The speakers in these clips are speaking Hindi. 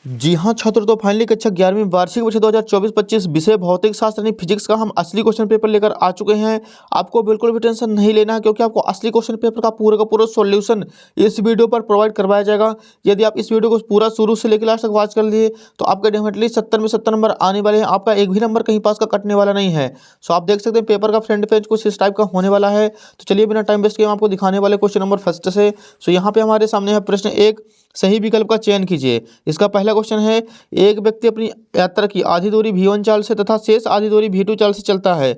जी हाँ छात्रों, तो फाइनली कक्षा 11वीं वार्षिक परीक्षा 2024-25 विषय भौतिक शास्त्र यानी फिजिक्स का हम असली क्वेश्चन पेपर लेकर आ चुके हैं। आपको बिल्कुल भी टेंशन नहीं लेना है, क्योंकि आपको असली क्वेश्चन पेपर का पूरा सॉल्यूशन इस वीडियो पर प्रोवाइड करवाया जाएगा। यदि आप इस वीडियो को पूरा शुरू से लेकर लास्ट तक वॉच कर लिए तो आपके डेफिनेटली 70 में 70 नंबर आने वाले हैं। आपका एक भी नंबर कहीं पास का कटने वाला नहीं है। सो आप देख सकते हैं पेपर का फ्रंट पेज कुछ इस टाइप का होने वाला है। तो चलिए बिना टाइम वेस्ट किए हम आपको दिखाने वाले क्वेश्चन नंबर फर्स्ट से। सो यहाँ पे हमारे सामने है प्रश्न एक, सही विकल्प का चयन कीजिए। इसका पहला क्वेश्चन है, एक व्यक्ति अपनी यात्रा की आधी दूरी v1 चाल से तथा शेष आधी दूरी v2 चाल से चलता है,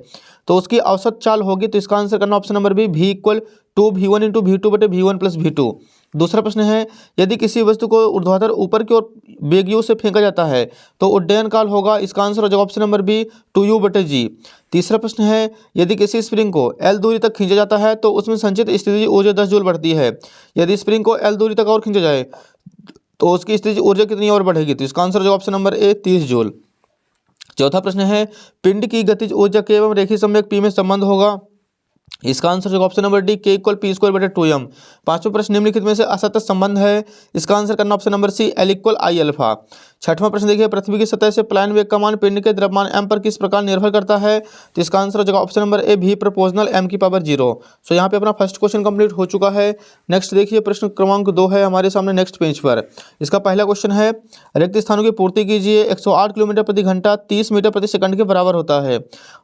तो उसकी औसत चाल होगी। तो इसका आंसर करना option number B, v equal to v1 into v2 बटे v1 प्लस v2। दूसरा प्रश्न है, यदि किसी वस्तु को ऊर्ध्वाधर ऊपर की ओर वेग से फेंका जाता है तो उड्डयन काल होगा। इसका आंसर हो जाएगा ऑप्शन नंबर बी, 2u बटे जी। तीसरा प्रश्न है, यदि किसी स्प्रिंग को L दूरी तक खींचा जाता है तो उसमें संचित स्थितिज ऊर्जा 10 जूल बढ़ती है। यदि स्प्रिंग को L दूरी तक और खींचा जाए तो उसकी स्थितिज ऊर्जा कितनी और बढ़ेगी। तो इसका आंसर जो ऑप्शन नंबर ए, 30 जूल। चौथा प्रश्न है, पिंड की गतिज ऊर्जा के एवं रेखीय संवेग p में संबंध होगा। इसका आंसर जो ऑप्शन नंबर डी, के इक्वल पी स्क्वायर बटे 2m। पांचवा प्रश्न, निम्नलिखित में से असतत संबंध है। इसका आंसर करना option number C, L equal I alpha. छठवां प्रश्न देखिए, पृथ्वी की सतह से पलायन वेग का मान पिंड के द्रव्यमान m पर किस प्रकार निर्भर करता है। तो इसका आंसर हो जाएगा ऑप्शन नंबर ए, भी प्रोपोर्शनल m की पावर 0। सो यहाँ पे अपना फर्स्ट क्वेश्चन कंप्लीट हो चुका है। नेक्स्ट देखिए, प्रश्न क्रमांक 2 है हमारे सामने नेक्स्ट पेज पर। इसका पहला क्वेश्चन है, रिक्त स्थानों की पूर्ति कीजिए। 108 किलोमीटर प्रति घंटा 30 मीटर प्रति सेकंड के बराबर होता है।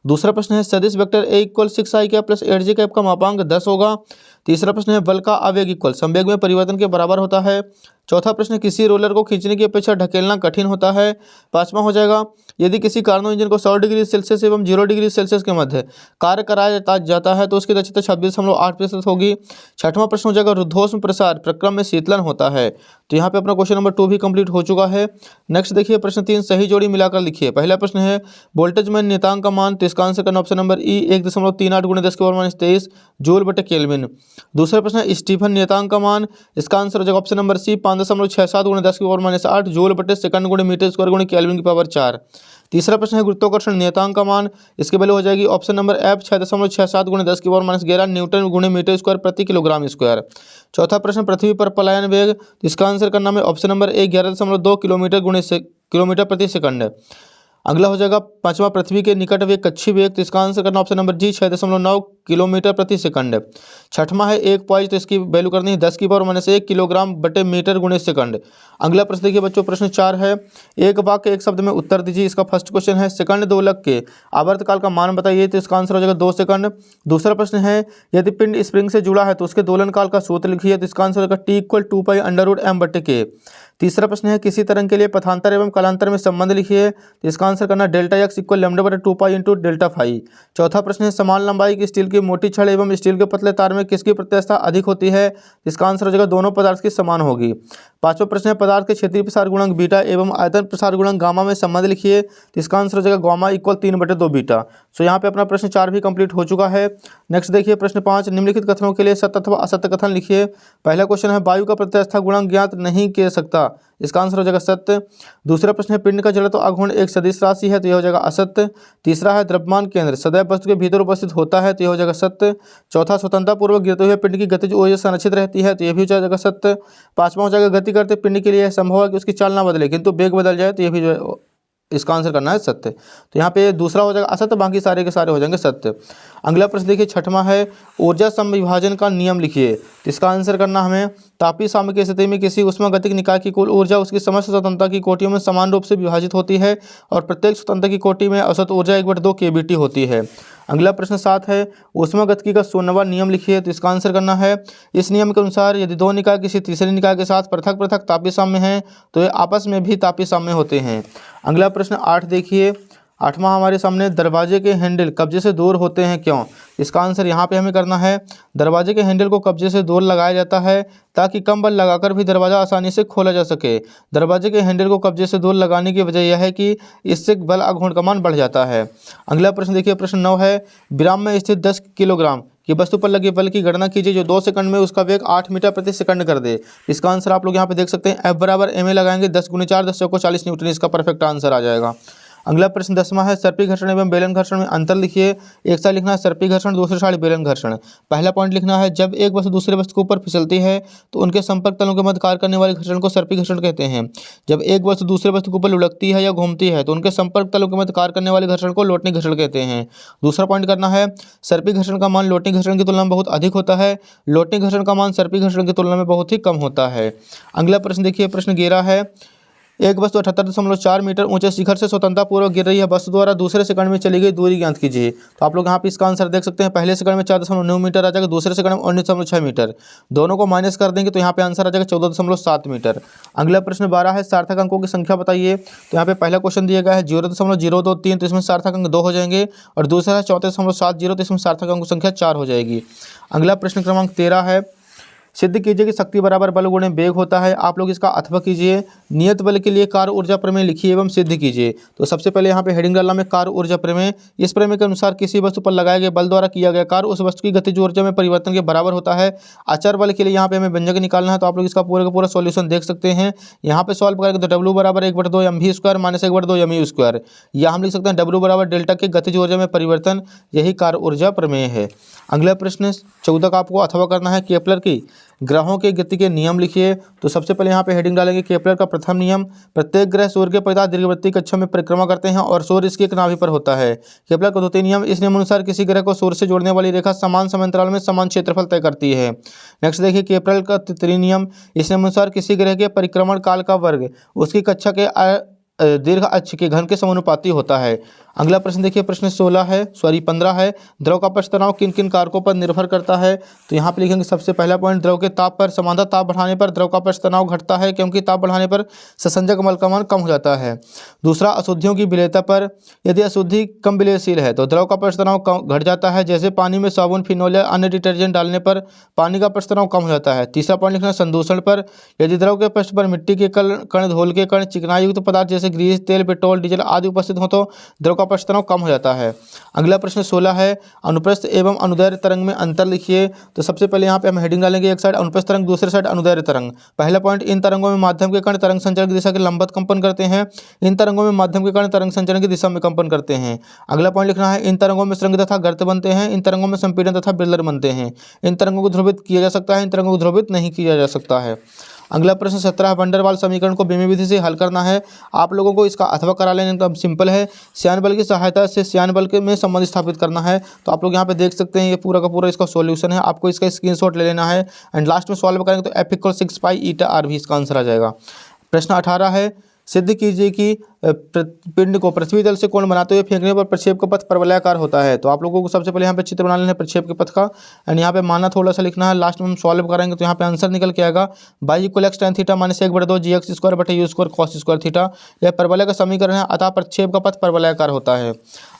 दूसरा प्रश्न है, सदिश vector A equal 6i cap plus 8j cap का मापांक 10 होगा। तीसरा प्रश्न है, बल का आवेग इक्वल संवेग में परिवर्तन के बराबर होता है। चौथा प्रश्न, किसी रोलर को खींचने की अपेक्षा ढकेलना कठिन होता है। पांचवा हो जाएगा, यदि किसी कार्नो इंजन को 100 डिग्री सेल्सियस एवं 0 डिग्री सेल्सियस के मध्य कार्य कराया जाता है तो उसकी दक्षता 26.8% होगी। छठवां प्रश्न हो जाएगा, रुद्धोष्म प्रसार प्रक्रम में शीतलन होता है। तो यहाँ पे अपना क्वेश्चन नंबर 2 भी कंप्लीट हो चुका है। नेक्स्ट देखिए, प्रश्न 3, सही जोड़ी मिलाकर लिखिए। पहला प्रश्न है, वोल्टेज में नियतांक का मान। तो इसका आंसर करना ऑप्शन नंबर ई, 1.38 गुणे 10⁻23 जूल बटे केल्विन। दूसरा प्रश्न है, स्टीफन नियतांक का मान। इसका आंसर हो जाएगा ऑप्शन नंबर सी, 5.67 गुणे 10⁻8 जूल बटे सेकंड गुणे मीटर स्क्वायर गुणे केल्विन की पावर 4। तीसरा प्रश्न है, गुरुत्वाकर्षण नियतांक का मान। इसकी वैल्यू हो जाएगी ऑप्शन नंबर एफ, 6.67 गुणे 10⁻11 न्यूटन गुणे मीटर स्क्वायर प्रति किलोग्राम स्क्वायर। चौथा प्रश्न, पृथ्वी पर पलायन वेग। इसका आंसर करना है ऑप्शन नंबर ए, 11.2 किलोमीटर प्रति सेकंड। अगला हो जाएगा पांचवा, पृथ्वी के निकट वेग कक्षीय वेग। तो इसका आंसर करना ऑप्शन नंबर जी, 6.9 किलोमीटर प्रति सेकंड। छठवां है, एक पॉइंट। तो इसकी वैल्यू करनी है 10⁻⁻1 किलोग्राम बटे मीटर गुणे सेकंड। अगला प्रश्न देखिए बच्चों, प्रश्न 4 है, एक वाक्य एक शब्द में उत्तर दीजिए। इसका फर्स्ट क्वेश्चन है, सेकंड दोलक के आवर्तकाल का मान बताइए। तो इसका आंसर हो जाएगा 2 सेकंड। दूसरा प्रश्न है, यदि पिंड स्प्रिंग से जुड़ा है तो उसके दोलन काल का सूत्र लिखिए। तो इसका आंसर होगा टी इक्वल 2π√m बटे के। तीसरा प्रश्न है, किसी तरंग के लिए पथांतर एवं कालांतर में संबंध लिखिए। तो इसका आंसर करना डेल्टा एक्स इक्वल लैम्डा बटे 2π इंटू डेल्टा फाई। चौथा प्रश्न है, समान लंबाई की स्टील की मोटी छड़ एवं स्टील के पतले तार में किसकी प्रत्यास्थता अधिक होती है। इसका आंसर हो जाएगा दोनों पदार्थ की समान होगी। पांचवा प्रश्न है, पदार्थ के क्षेत्रीय प्रसार गुणांक बीटा एवं आयतन प्रसार गुणांक गामा में संबंध लिखिए। तो इसका आंसर हो जाएगा गामा इक्वल 3/2 बीटा। सो यहाँ पे अपना प्रश्न 4 भी कंप्लीट हो चुका है। नेक्स्ट देखिए, प्रश्न 5, निम्नलिखित कथनों के लिए सत्य अथवा असत्य कथन लिखिए। पहला क्वेश्चन है, वायु का प्रत्यास्थता गुणांक ज्ञात नहीं किया सकता। इसका आंसर हो जाएगा सत्य। दूसरा प्रश्न है, पिंड का जड़त्व आघूर्ण एक सदिश राशि है। तो यह हो जाएगा असत्य। तीसरा है, द्रव्यमान केंद्र सदैव वस्तु के भीतर उपस्थित होता है। तो यह हो जाएगा सत्य। चौथा, स्वतंत्रता पूर्वक गिरते हुए पिंड की गतिज ऊर्जा संरक्षित रहती है। तो यह भी हो जाएगा सत्य। पांचवा हो जाएगा, गति करते पिंड के लिए यह संभव है कि उसकी चाल ना बदले किंतु वेग बदल जाए। तो यह भी जो है इसका आंसर करना है सत्य। तो यहाँ पे दूसरा हो जाएगा असत्य, बाकी सारे के सारे हो जाएंगे सत्य। अगला प्रश्न देखिए, छठवां है, ऊर्जा समविभाजन का नियम लिखिए। तो इसका आंसर करना हमें, तापीय साम्य की स्थिति में किसी ऊष्मागतिक निकाय की कुल ऊर्जा उसकी समस्त स्वतंत्रता की कोटियों में समान रूप से विभाजित होती है और प्रत्येक स्वतंत्रता की कोटि में औसत ऊर्जा 1/2 kBT होती है। अगला प्रश्न 7 है, ऊष्मागतिकी का 16वां नियम लिखिए। तो इसका आंसर करना है, इस नियम के अनुसार यदि दो निकाय किसी तीसरे निकाय के साथ पृथक पृथक तापीय साम्य हैं तो ये आपस में भी तापीय साम्य होते हैं। अगला प्रश्न 8 देखिए, 8वां हमारे सामने, दरवाजे के हैंडल कब्जे से दूर होते हैं क्यों। इसका आंसर यहाँ पे हमें करना है, दरवाजे के हैंडल को कब्जे से दूर लगाया जाता है ताकि कम बल लगाकर भी दरवाज़ा आसानी से खोला जा सके। दरवाजे के हैंडल को कब्जे से दूर लगाने की वजह यह है कि इससे बल आघूर्ण का मान बढ़ जाता है। अगला प्रश्न देखिए, प्रश्न 9 है, विराम में स्थित 10 किलोग्राम की वस्तु पर लगे बल की गणना कीजिए जो 2 सेकंड में उसका वेग 8 मीटर प्रति सेकंड कर दे। इसका आंसर आप लोग यहाँ पे देख सकते हैं, F = ma लगाएंगे 10 × 4 10 × 40 न्यूटन। इसका परफेक्ट आंसर आ जाएगा। अगला प्रश्न 10वां है, सर्पी घर्षण एवं बेलन घर्षण में अंतर लिखिए। एक साइड लिखना है सर्पी घर्षण, दूसरी साइड बेलन घर्षण। पहला पॉइंट लिखना है, जब एक वस्तु दूसरे वस्तु के ऊपर फिसलती है तो उनके संपर्क तलों के मध्य कार्य करने वाले घर्षण को सर्पी घर्षण कहते हैं। जब एक वस्तु दूसरे वस्तु के ऊपर लुढ़कती है या घूमती है तो उनके संपर्क तलों के मध्य कार्य करने वाले घर्षण को लोटनी घर्षण कहते हैं। दूसरा पॉइंट करना है, सर्पी घर्षण का मान लोटनी घर्षण की तुलना में बहुत अधिक होता है, लोटनी घर्षण का मान सर्पी घर्षण की तुलना में बहुत ही कम होता है। अगला प्रश्न देखिए, प्रश्न 11 है, एक वस्तु 78.4 मीटर ऊंचे शिखर से स्वतंत्रतापूर्वक गिर रही है, वस्तु द्वारा दूसरे सेकंड में चली गई दूरी ज्ञात कीजिए। तो आप लोग यहाँ पे इसका आंसर देख सकते हैं, पहले सेकंड में 4.9 मीटर आ जाएगा, दूसरे सेकंड में 19.6 मीटर, दोनों को माइनस कर देंगे तो यहाँ पे आंसर आ जाएगा 14.7 मीटर। अगला प्रश्न 12 है, सार्थक अंकों की संख्या बताइए। तो यहाँ पे पहला क्वेश्चन दिया गया है 0.023, तो इसमें सार्थक अंक 2 हो जाएंगे, और दूसरा है 34.70, तो इसमें सार्थक अंक संख्या 4 हो जाएगी। अगला प्रश्न क्रमांक 13 है, सिद्ध कीजिए कि शक्ति बराबर बल गुणे वेग होता है। आप लोग इसका अथवा कीजिए। नियत बल के लिए कार्य ऊर्जा प्रमेय लिखिए एवं सिद्ध कीजिए। तो सबसे पहले यहाँ पे हेडिंग डालना में कार्य ऊर्जा प्रमेय। इस प्रमेय के अनुसार किसी वस्तु पर लगाए गए बल द्वारा किया गया कार्य उस वस्तु की गतिज ऊर्जा में परिवर्तन के बराबर होता है। अचर बल के लिए यहाँ पे हमें व्यंजक निकालना है, तो आप लोग इसका पूरा का पूरा सॉल्यूशन देख सकते हैं। यहाँ पे सॉल्व करेंगे तो डब्ल्यू बराबर 1/2 mv square minus 1/2 mu square, या हम लिख सकते हैं डब्ल्यू बराबर डेल्टा के गतिज ऊर्जा में परिवर्तन, यही कार्य ऊर्जा प्रमेय है। अगला प्रश्न 14 का आपको अथवा करना है, केपलर की ग्रहों के गति के नियम लिखिए। तो सबसे पहले यहाँ पे हेडिंग डालेंगे, केपलर का प्रथम नियम, प्रत्येक ग्रह सूर्य के परितः दीर्घवृत्तीय कक्षा में परिक्रमा करते हैं और सूर्य इसकी एक नाभि पर होता है। केपलर का द्वितीय नियम, इस नियमानुसार किसी ग्रह को सूर्य से जोड़ने वाली रेखा समान समांतराल में समान क्षेत्रफल तय करती है। नेक्स्ट देखिए, केपलर का तृतीय नियम, इस नियमानुसार किसी ग्रह के परिक्रमण काल का वर्ग उसकी कक्षा के दीर्घ अक्ष के घन के समानुपाती होता है। अगला प्रश्न देखिए, प्रश्न 15 है, द्रव का पक्ष तनाव किन किन कारकों पर निर्भर करता है। तो यहाँ पे लिखेंगे सबसे पहला पॉइंट, द्रव के ताप पर, समानता ताप बढ़ाने पर द्रव का पक्ष तनाव घटता है क्योंकि ताप बढ़ाने पर ससंजक बल का मान कम हो जाता है। दूसरा, अशुद्धियों की विलेयता पर, यदि अशुद्धि कम विलेयशील है तो द्रव का पक्ष तनाव घट जाता है, जैसे पानी में साबुन, फिनोल या अन्य डिटर्जेंट डालने पर पानी का पक्ष तनाव कम हो जाता है। तीसरा पॉइंट लिखना, संदूषण पर, यदि द्रव के पक्ष पर मिट्टी के कण, धूल के कण, चिकनाई युक्त पदार्थ जैसे ग्रीस, तेल, पेट्रोल, डीजल आदि उपस्थित हो तो द्रव का पक्ष तनाव कम हो जाता है। अगला प्रश्न 16 है, अनुप्रस्थ एवं अनुदैर्घ्य तरंग में अंतर लिखिए। तो सबसे पहले यहाँ पे हम हेडिंग डालेंगे, एक साइड अनुप्रस्थ तरंग, दूसरी साइड अनुदैर्घ्य तरंग। पहला पॉइंट, इन तरंगों में माध्यम के कण तरंग संचरण की दिशा के लंबवत कंपन करते हैं, इन तरंगों में माध्यम के कण तरंग संचरण की दिशा में कंपन करते हैं। अगला पॉइंट लिखना है, इन तरंगों में श्रृंग तथा गर्त बनते हैं, इन तरंगों में संपीड़न तथा बिरलर बनते हैं। इन तरंगों को ध्रुवित किया जा सकता है, इन तरंगों को ध्रुवित नहीं किया जा सकता है। अगला प्रश्न 17, वैन डर वाल्स समीकरण को बीमी विधि से हल करना है। आप लोगों को इसका अथवा करा लेने का सिंपल है, श्यान बल की सहायता से श्यान बल के में संबंध स्थापित करना है। तो आप लोग यहाँ पे देख सकते हैं, ये पूरा का पूरा इसका सॉल्यूशन है, आपको इसका स्क्रीनशॉट ले लेना है एंड लास्ट में सॉल्व करेंगे तो F = 6 पाई ईटा आर भी इसका आंसर आ जाएगा। प्रश्न 18 है, सिद्ध कीजिए कि पिंड को पृथ्वी तल से कोण बनाते हुए फेंकने पर प्रक्षेप का पथ परवलयाकार होता है। तो आप लोगों को सबसे पहले यहाँ पे चित्र बना लेना है प्रक्षेप के पथ का, एंड यहाँ पे माना थोड़ा सा लिखना है, लास्ट में हम सॉल्व करेंगे तो यहाँ पे आंसर निकल के आएगा y = x tan theta minus 1/2 gx² cos square theta. यह परवलय का समीकरण है, अतः प्रक्षेप का पथ परवलयाकार होता है।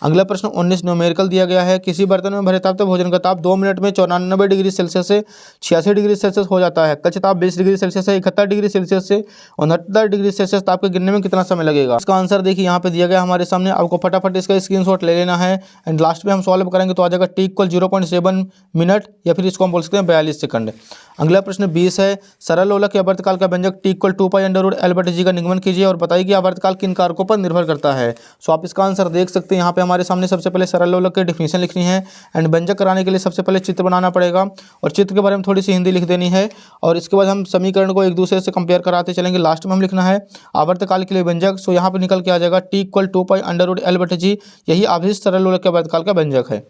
अगला प्रश्न 19 न्यूमेरिकल दिया गया है, किसी बर्तन में भरे ताप भोजन का ताप 2 मिनट में 94 डिग्री सेल्सियस से 86 डिग्री सेल्सियस हो जाता है। कच्चे ताप 20 डिग्री सेल्सियस से 71 डिग्री सेल्सियस से 69 डिग्री सेल्सियस ताप के गिरने में कितना समय लगेगा। इसका आंसर देखिए यहाँ पे दिया गया हमारे सामने, आपको फटाफट इसका स्क्रीनशॉट ले लेना है एंड लास्ट में हम सॉल्व करेंगे तो आ जाएगा t = 0.7 मिनट, या फिर इसको हम बोल सकते हैं 42 सेकंड। अगला प्रश्न 20 है, सरल लोलक या वर्तकाल का व्यंजक t = 2π√L/g का निगमन कीजिए और बताइए कि आवर्तकाल किन कारकों पर निर्भर करता है। सो आप इसका आंसर देख सकते हैं, यहाँ पे हमारे सामने सबसे पहले सरल लोलक की डिफिनीशन लिखनी है एंड व्यंजक कराने के लिए सबसे पहले चित्र बनाना पड़ेगा और चित्र के बारे में थोड़ी सी हिंदी लिख देनी है, और इसके बाद हम समीकरण को एक दूसरे से कंपेयर कराते चलेंगे। लास्ट में हम लिखना है आवर्तकाल के लिए व्यंजक। सो यहाँ पे निकल के आ जाएगा t = 2π√L/g, यही अभिष्ट सरल लोलक के आवर्तकाल का व्यंजक है।